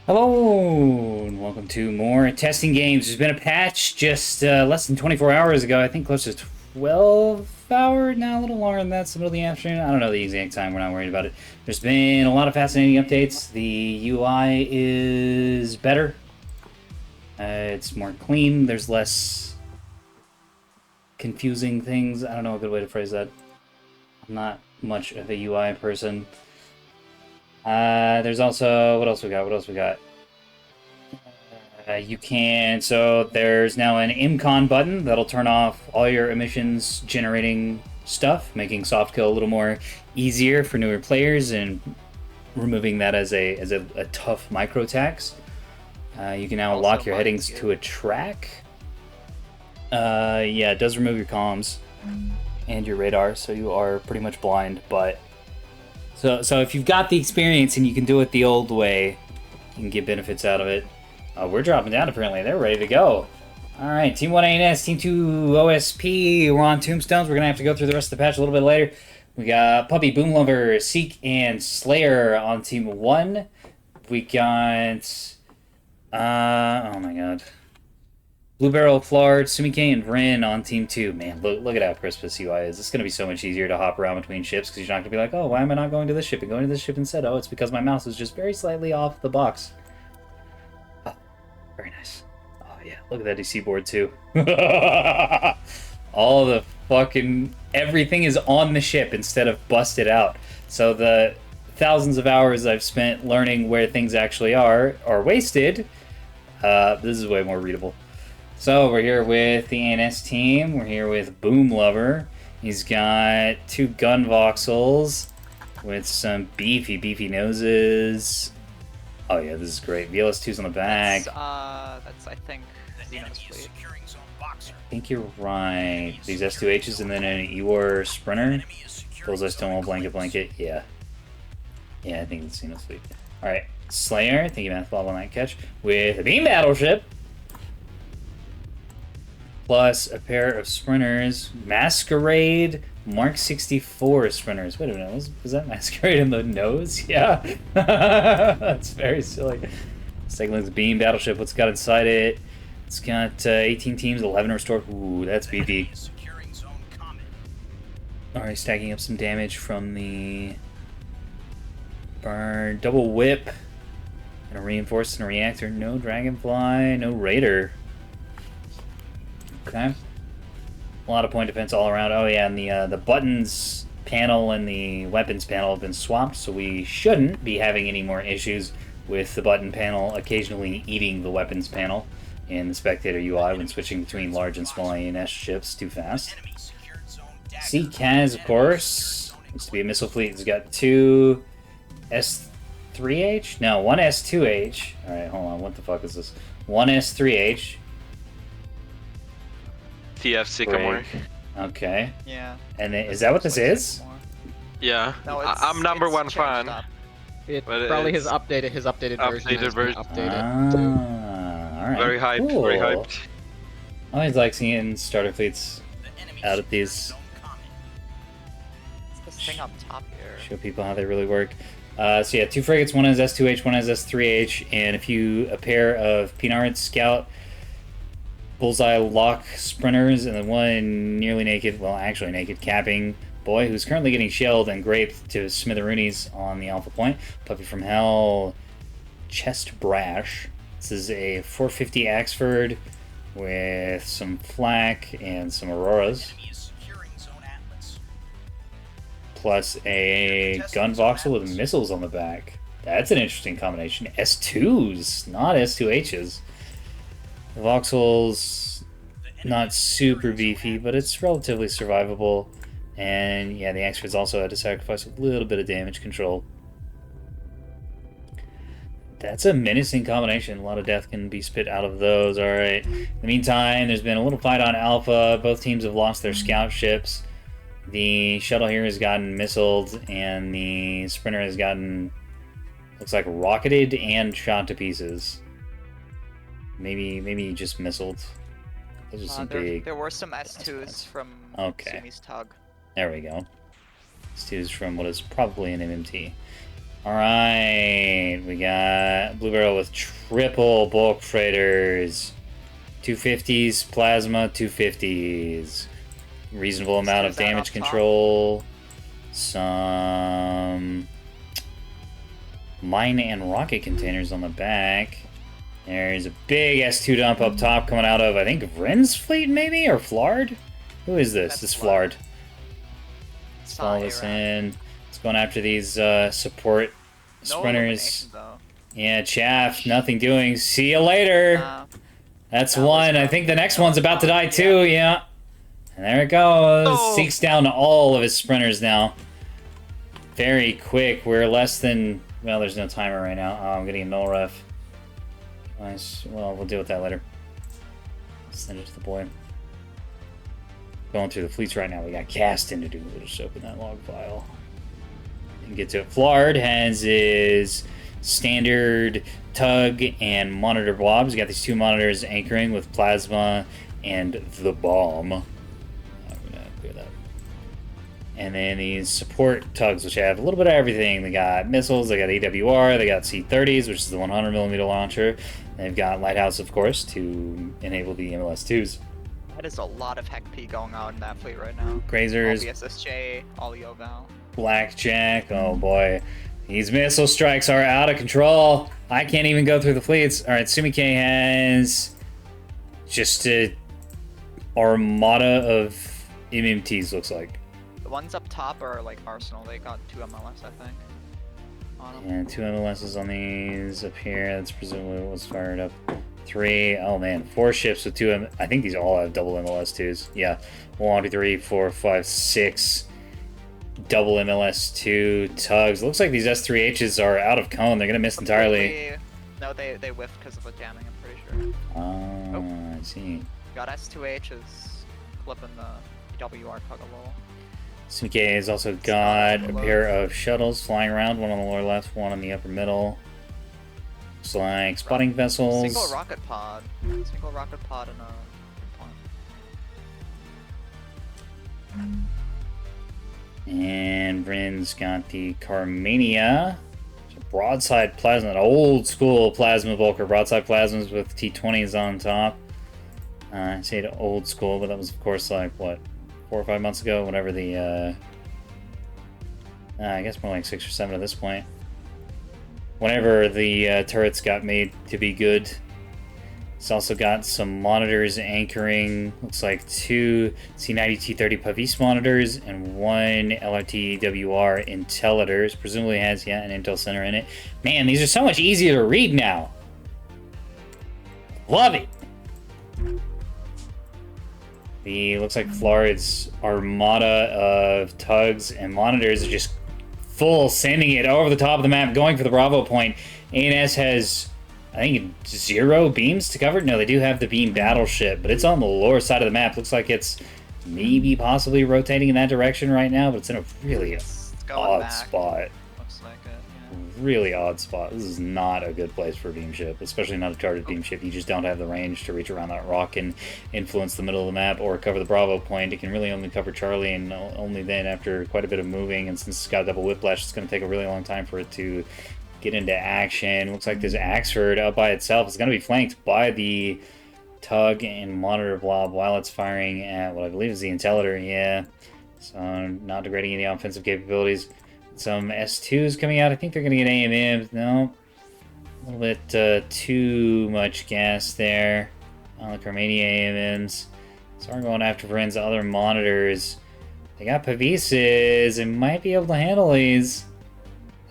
Hello, and welcome to more testing games. There's been a patch just less than 24 hours ago. I think close to 12 hours now, a little longer than that. It's the middle of the afternoon. I don't know the exact time. We're not worried about it. There's been a lot of fascinating updates. The UI is better. It's more clean. There's less confusing things. I don't know a good way to phrase that. I'm not much of a UI person. There's also, what else we got? You can, so there's now an ImCon button that'll turn off all your emissions generating stuff, making soft kill a little more easier for newer players and removing that as a tough micro tax. You can now lock your headings to a track. Yeah, it does remove your comms and your radar, so you are pretty much blind, but so if you've got the experience and you can do it the old way, you can get benefits out of it. We're dropping down, apparently. They're ready to go. Alright, Team 1 ANS, Team 2 OSP. We're on Tombstones. We're going to have to go through the rest of the patch a little bit later. We got Puppy, Boom Lover, Seek, and Slayer on Team 1. We got... oh my god. Blue Barrel, Flard, Sumike, and Ren on Team 2. Man, look at how crisp this UI is. It's going to be so much easier to hop around between ships because you're not going to be like, oh, why am I not going to this ship and going to this ship instead? Oh, it's because my mouse is just very slightly off the box. Oh, very nice. Oh, yeah. Look at that DC board, too. All the fucking... Everything is on the ship instead of busted out. So the thousands of hours I've spent learning where things actually are wasted. This is way more readable. So we're here with the ANS team. We're here with Boom Lover. He's got 2 gun voxels with some beefy noses. Oh yeah, this is great. VLS2's on the back. That's I think Xeno's fleet. I think you're right. These S2H's and then an Ewar Sprinter. Those are still blanket. Yeah. Yeah, I think it's Xeno's fleet. Alright, Slayer. Thank you, Mathball, on that catch. With a beam battleship. Plus a pair of Sprinters. Masquerade Mark 64 Sprinters. Wait a minute, was that Masquerade in the nose? Yeah. That's very silly. Segment's beam battleship. What's got inside it? It's got 18 teams, 11 restored. Ooh, that's beefy. Alright, stacking up some damage from the burn. Double whip. And a reinforced and a reactor. No Dragonfly, no Raider. Okay. A lot of point defense all around. Oh yeah, and the buttons panel and the weapons panel have been swapped, so we shouldn't be having any more issues with the button panel occasionally eating the weapons panel in the spectator UI when switching between large and small ANS ships too fast. Kaz, of course. Used to be a missile fleet. It's got 2 S3H? No, 1 S2H. Alright, hold on. What the fuck is this? 1 S3H. TF Sycamore. Okay. Yeah. And then, is that what this is? Yeah. No, It But probably it's his updated version. updated version. Alright. Very hyped, Cool. very hyped. I always like seeing starter fleets out at these. It's this thing up top here. Show people how they really work. So yeah, 2 frigates, 1 has S2H, 1 has S3H, and a pair of Pinard Scout Bullseye Lock Sprinters, and then 1 nearly naked, well actually naked, capping boy who's currently getting shelled and graped to smitheroonies on the Alpha Point. Puppy from Hell, Chest Brash. This is a 450 Axford with some flak and some Auroras. Plus a gun voxel with missiles on the back. That's an interesting combination. S2s, not S2Hs. The voxel's not super beefy, but it's relatively survivable. And yeah, the Axford's also had to sacrifice a little bit of damage control. That's a menacing combination. A lot of death can be spit out of those. Alright. In the meantime, there's been a little fight on Alpha. Both teams have lost their scout ships. The shuttle here has gotten missiled, and the Sprinter has gotten, looks like, rocketed and shot to pieces. Maybe just missiled. Those are some big... There were some S2s from Okay. Sumi's tug. There we go. S2s from what is probably an MMT. Alright, we got Blue Barrel with triple bulk freighters. 250s, plasma, 250s. Reasonable amount of damage control. Some mine and rocket containers on the back. There's a big S2 dump up top coming out of, I think, Vrin's fleet, maybe? Or Flard? Who is this? That's This is Flard. Let's It's follow not this A-Rap. in. It's going after these support No sprinters. elimination, though. Yeah, chaff, nothing doing. See you later. That's that was one. I rough. think the next one's about to die too, yeah. And there it goes. Oh. Seeks down all of his sprinters now. Very quick. We're less than... Well, there's no timer right now. Oh, I'm getting a null ref. Nice. Well, we'll deal with that later. Send it to the boy. Going through the fleets right now. We got casting to do. We'll just open that log file. And get to it. Flard has his standard tug and monitor blobs. Got these two monitors anchoring with plasma and the bomb. I'm gonna clear that. And then these support tugs, which have a little bit of everything. They got missiles, they got AWR, they got C-30s, which is the 100mm launcher. They've got Lighthouse, of course, to enable the MLS-2s. That is a lot of Heck P going on in that fleet right now. Grazers, All BSSJ, all Yoval. Blackjack, oh boy. These missile strikes are out of control. I can't even go through the fleets. Alright, Sumike has just a armada of MMTs, looks like. The ones up top are like Arsenal. They got 2 MLS, I think. On 'em. And 2 MLSs on these up here. That's presumably what was fired up. 3. Oh man, 4 ships with 2 I think these all have double MLS2s. Yeah. 1, 2, 3, 4, 5, 6 double MLS2 tugs. Looks like these S3Hs are out of cone. They're gonna miss entirely. No, they whiffed because of the jamming, I'm pretty sure. Oh, I see. Got S2Hs clipping the WR tug a little. Sumike has also got a pair of shuttles flying around, one on the lower left, one on the upper middle. Looks like spotting vessels. Single rocket pod. Single rocket pod and a plant. And Vrin's got the Carmania. It's a broadside plasma, an old school plasma bulker. Broadside plasmas with T20s on top. I say the old school, but that was, of course, like, what, 4 or 5 months ago? Whatever the, I guess more like 6 or 7 at this point. Whenever the turrets got made to be good. It's also got some monitors anchoring. Looks like 2 C90 T30 Pavis monitors and 1 LRT WR Intellators. Presumably has, yeah, an Intel Center in it. Man, these are so much easier to read now. Love it. Looks like Florid's armada of tugs and monitors are just full, sending it over the top of the map, going for the Bravo point. ANS has, I think, 0 beams to cover. No, they do have the beam battleship, but it's on the lower side of the map. Looks like it's maybe possibly rotating in that direction right now, but it's in a really It's going odd back. spot. Looks like it, yeah. Really odd spot. This is not a good place for a beam ship, especially not a chartered beam ship. You just don't have the range to reach around that rock and influence the middle of the map or cover the Bravo point. It can really only cover Charlie, and only then after quite a bit of moving. And since it's got a double whiplash, it's going to take a really long time for it to get into action. Looks like this Axford out by itself is going to be flanked by the tug and monitor blob while it's firing at what I believe is the Intellitor. Yeah, so not degrading any offensive capabilities. Some S2s coming out. I think they're going to get AMMs. No, a little bit too much gas there on the Carmania AMMs. So we're going after Vrin's other monitors. They got Pavises and might be able to handle these.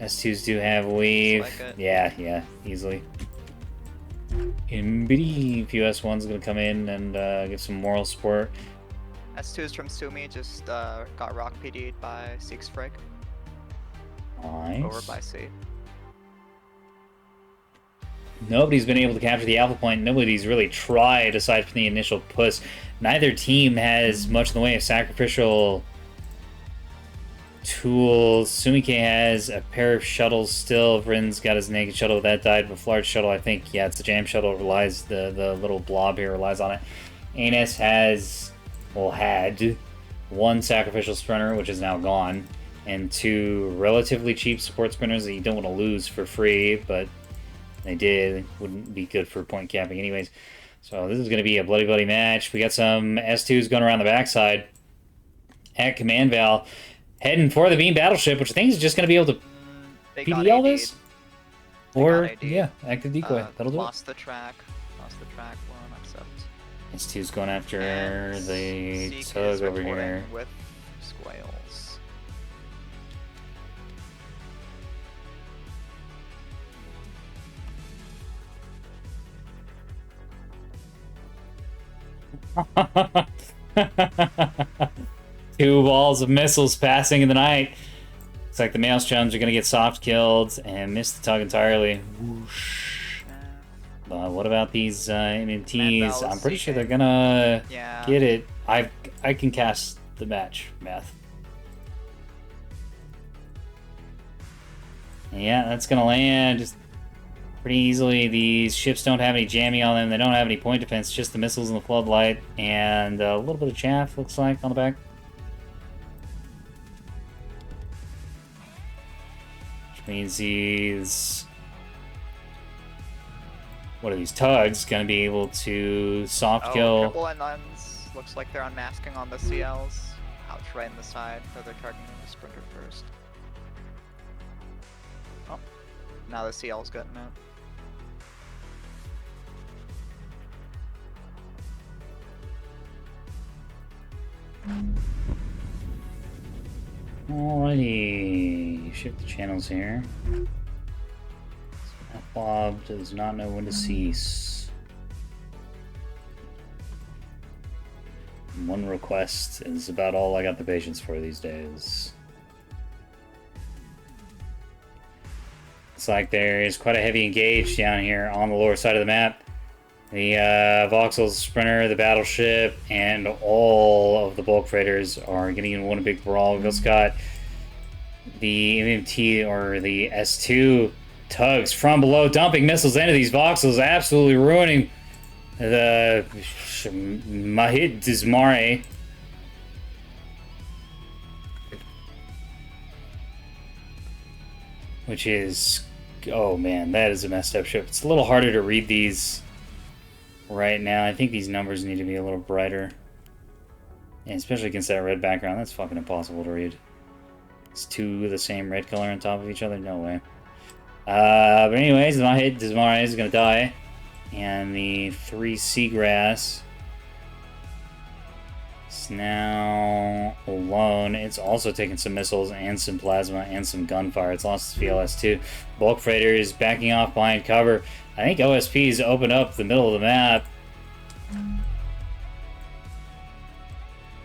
S2s do have weave. Looks like it. Yeah, easily. Imbitty. Few S1's going to come in and give some moral support. S2s from Sumi just got rock PD'd by Siegfried Nice. over by C. Nobody's been able to capture the alpha point. Nobody's really tried aside from the initial push. Neither team has much in the way of sacrificial tools. Sumike has a pair of shuttles still. Vrin's got his naked shuttle that died, but Flar's shuttle, I think, yeah, it's the jam shuttle. It relies, the little blob here relies on it. ANS has, well, had 1 sacrificial sprinter, which is now gone. and 2 relatively cheap support sprinters that you don't want to lose for free, but they did. Wouldn't be good for point capping anyways. So this is going to be a bloody match. We got some S2s going around the backside at Command Val, heading for the Beam Battleship, which I think is just going to be able to They got PDL AD'd. this? They Or, got AD'd. yeah, active decoy. That'll do it. Lost the track. Won't accept. S2's going after And the Zeke tug is over reporting here. with squales. Two balls of missiles passing in the night. Looks like the Maelstroms are going to get soft killed and miss the tug entirely. Whoosh. What about these MMTs? I'm pretty sure they're going to Yeah. get it. I can cast the match, Math. Yeah, that's going to land just pretty easily. These ships don't have any jamming on them. They don't have any point defense, just the missiles and the floodlight. And a little bit of chaff, looks like, on the back. Which means these... What are these tugs going to be able to soft kill? Triple N-Lens. Looks like they're unmasking on the CLs. Ouch, right in the side, so they're targeting the sprinter first. Oh, now the CL's getting it. Alrighty, shift the channels here. That Bob does not know when to cease. One request is about all I got the patience for these days. It's like there's quite a heavy engage down here on the lower side of the map. The Voxel Sprinter, the Battleship, and all of the bulk freighters are getting in one big brawl. We've also got the MMT, or the S2 tugs from below, dumping missiles into these Voxels, absolutely ruining the Mahit Dismare. Which is... oh man, that is a messed up ship. It's a little harder to read these right now. I think these numbers need to be a little brighter. And especially against that red background, that's fucking impossible to read. It's 2 of the same red color on top of each other? No way. But anyways, the Mahit Dismare is going to die. And the 3 Seagrass is now alone. It's also taking some missiles and some plasma and some gunfire. It's lost its VLS too. Bulk freighter is backing off behind cover. I think OSP's opened up the middle of the map.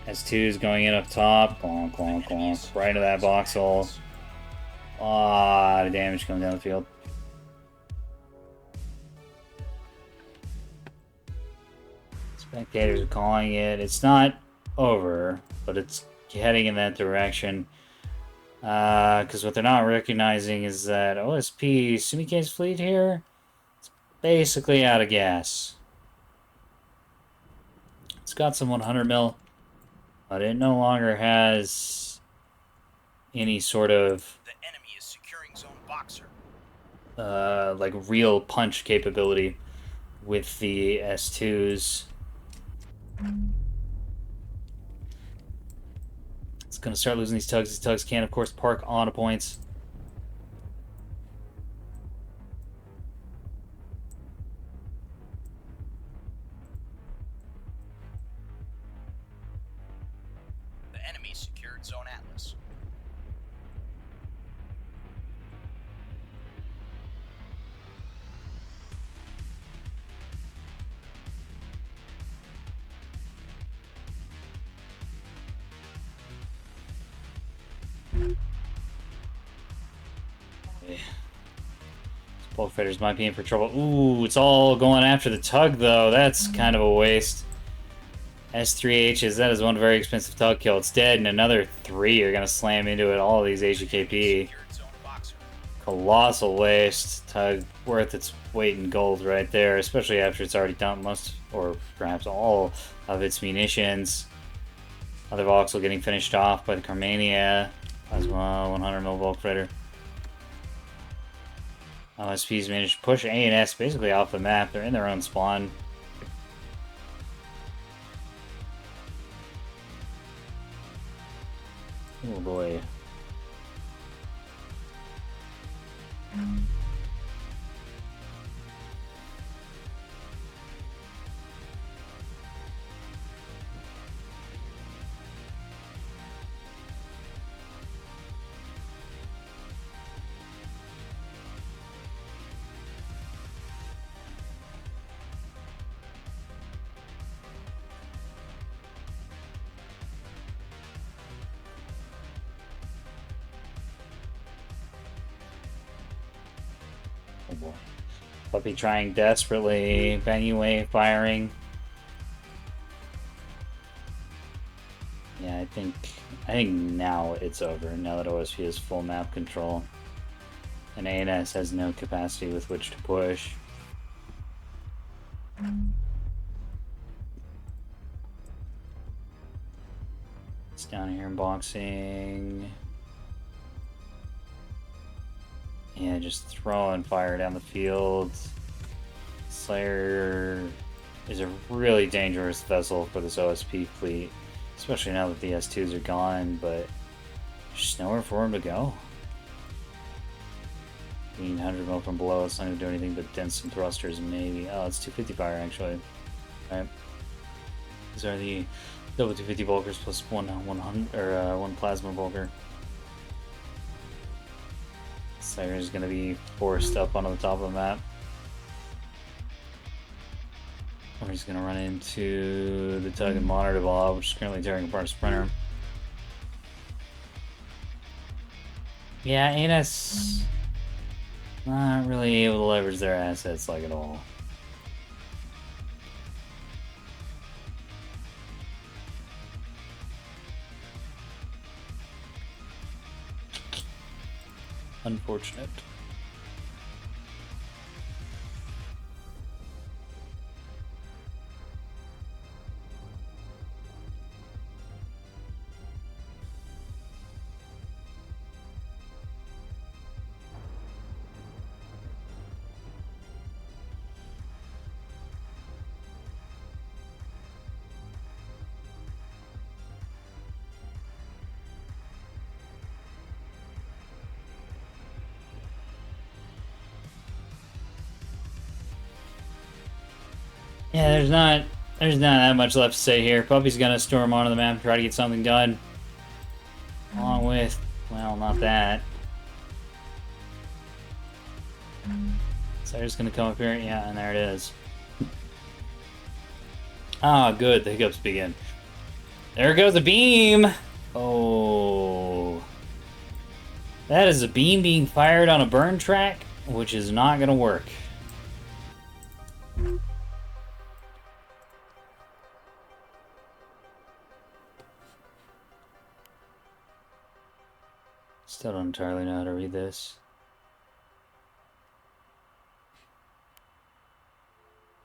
S2 is going in up top. Clonk, clonk, clonk. Right into that box hole. A lot of damage coming down the field. Spectators are calling it. It's not over, but it's heading in that direction. Because what they're not recognizing is that OSP Sumike's fleet here is basically out of gas. It's got some 100 mil, but it no longer has any sort of The enemy is securing zone boxer. like real punch capability with the S2s. It's going to start losing these tugs. These tugs can, of course, park on points. The enemy secured zone Atlas. Bulk freighters might be in for trouble. Ooh, it's all going after the tug, though. That's kind of a waste. S3Hs, that is one very expensive tug kill. It's dead, and another 3 are going to slam into it. All of these HKP. Secured zone boxer. Colossal waste. Tug worth its weight in gold right there, especially after it's already dumped most, or perhaps all, of its munitions. Other voxel getting finished off by the Carmania. Plasma 100 mil bulk freighter. OSP's managed to push A and S basically off the map. They're in their own spawn. Oh boy. Oh boy. Puppy trying desperately, bang away, firing. Yeah, I think now it's over, now that OSP has full map control. And ANS has no capacity with which to push. It's down here in boxing. Yeah, just throwing fire down the field. Slayer is a really dangerous vessel for this OSP fleet, especially now that the S2s are gone, but there's just nowhere for him to go. 100 mil from below, it's not going to do anything but dent some thrusters, maybe. Oh, it's 250 fire, actually. Alright. These are the double 250 bulkers plus one plasma bulker. Slayer is going to be forced up onto the top of the map. Or he's going to run into the tug and monitor ball, which is currently tearing apart a sprinter. Yeah, ANS not really able to leverage their assets like at all. Unfortunate. Yeah, there's not that much left to say here. Puppy's gonna storm onto the map and try to get something done. Along with, well, not that. So they're just gonna come up here, yeah, and there it is. Ah, good, the hiccups begin. There goes the beam! Oh. That is a beam being fired on a burn track, which is not gonna work. Still don't entirely know how to read this.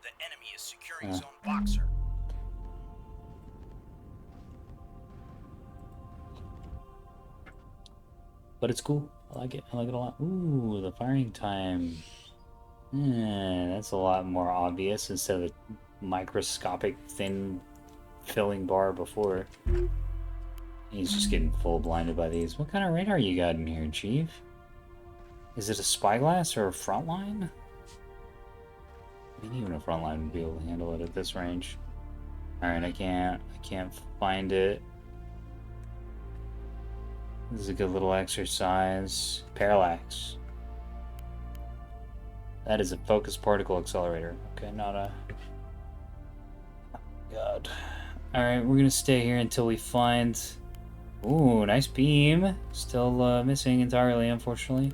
The enemy is securing zone boxer. But it's cool. I like it. I like it a lot. Ooh, the firing time. That's a lot more obvious instead of the microscopic thin filling bar before. He's just getting full blinded by these. What kind of radar you got in here, Chief? Is it a spyglass or a frontline? I mean, even a frontline would be able to handle it at this range. Alright, I can't find it. This is a good little exercise. Parallax. That is a focused particle accelerator. Okay, not a... Oh, God. Alright, we're gonna stay here until we find... Ooh, nice beam. Still missing entirely, unfortunately.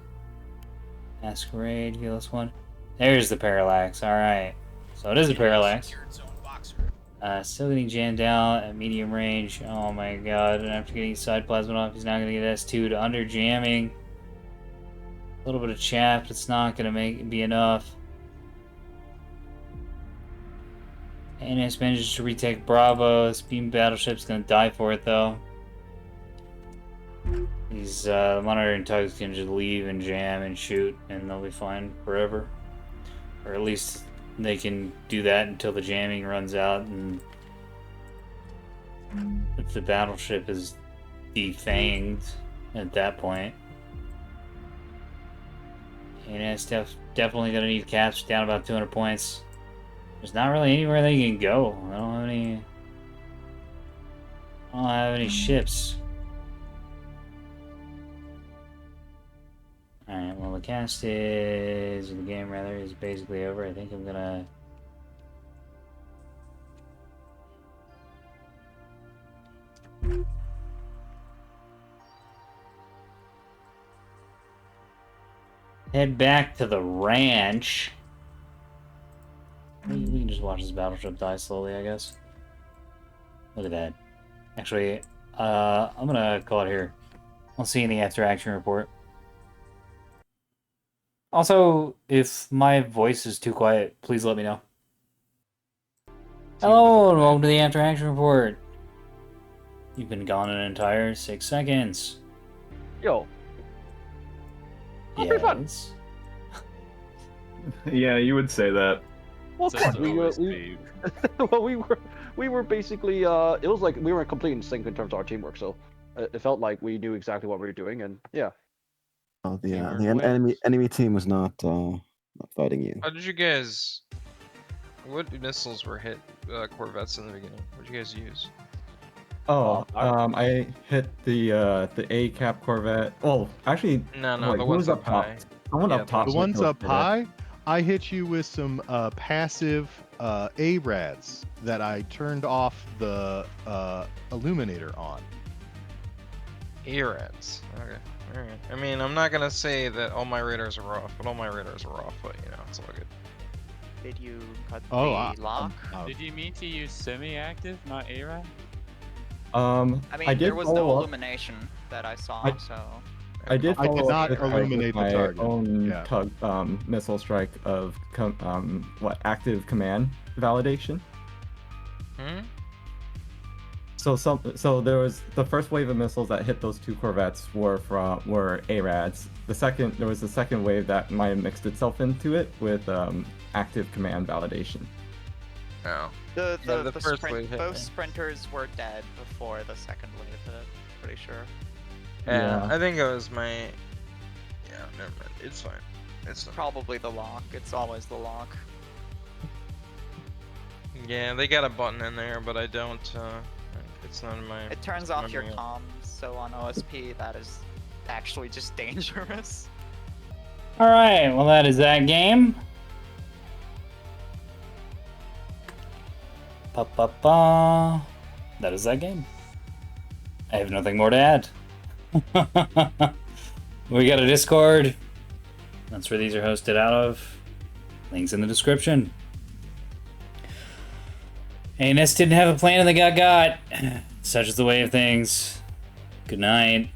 Masquerade, VLS1. There's the parallax, alright. So it is a parallax. Still getting jammed out at medium range. Oh my god, and after getting side plasma off, he's now going to get S2 to under jamming. A little bit of chaff, it's not going to be enough. ANS manages to retake Bravo. This beam battleship's going to die for it, though. These monitoring tugs can just leave and jam and shoot, and they'll be fine forever. Or at least they can do that until the jamming runs out, and if the battleship is defanged at that point. And it's definitely going to need caps down about 200 points. There's not really anywhere they can go. I don't have any ships. Alright, well the cast is, the game rather, is basically over. I think I'm gonna... head back to the ranch. We can just watch this battleship die slowly, I guess. Look at that. Actually, I'm gonna call it here. I'll see you in the after action report. Also, if my voice is too quiet, please let me know. Hello, and welcome to the after action report. You've been gone an entire 6 seconds. Yo. Pretty fun. Yes. Yeah, you would say that. Well, Says we the were, OSP. we were basically it was like we were completely in sync in terms of our teamwork, so it felt like we knew exactly what we were doing, and yeah. Oh, the Teamwork wins. enemy team was not fighting you. How did you guys? What missiles were hit corvettes in the beginning? What did you guys use? Oh, I hit the A cap corvette. Well, actually, No, wait, the who was ones up high. Someone Yeah, up top. The ones killed up it. high, I hit you with some passive ARADs that I turned off the illuminator on. ARADs. Okay. Alright. I mean, I'm not gonna say that all my radars are off, but all my radars are off, but you know, it's all good. Did you cut Oh, the lock? Did you mean to use semi-active, not ARAD? I mean, I did there was no follow up. illumination that I saw, so... I did I did follow not up with, illuminate the my target. own Yeah. tug missile strike of active command validation. Hmm? So there was the first wave of missiles that hit those two corvettes were ARADs. There was the second wave that might have mixed itself into it with active command validation. No. The first wave hit both me. sprinters were dead before the second wave hit, pretty sure. Yeah, Yeah. I think it was my. Yeah, never mind. It's fine. It's not. Probably the lock. It's always the lock. Yeah, they got a button in there, but I don't. It's not in my. It turns it's off your memory. comms, so on OSP that is actually just dangerous. Alright, well that is that game. Ba-ba-ba. That is that game. I have nothing more to add. We got a Discord. That's where these are hosted out of. Links in the description. ANS didn't have a plan and they got. Such is the way of things. Good night.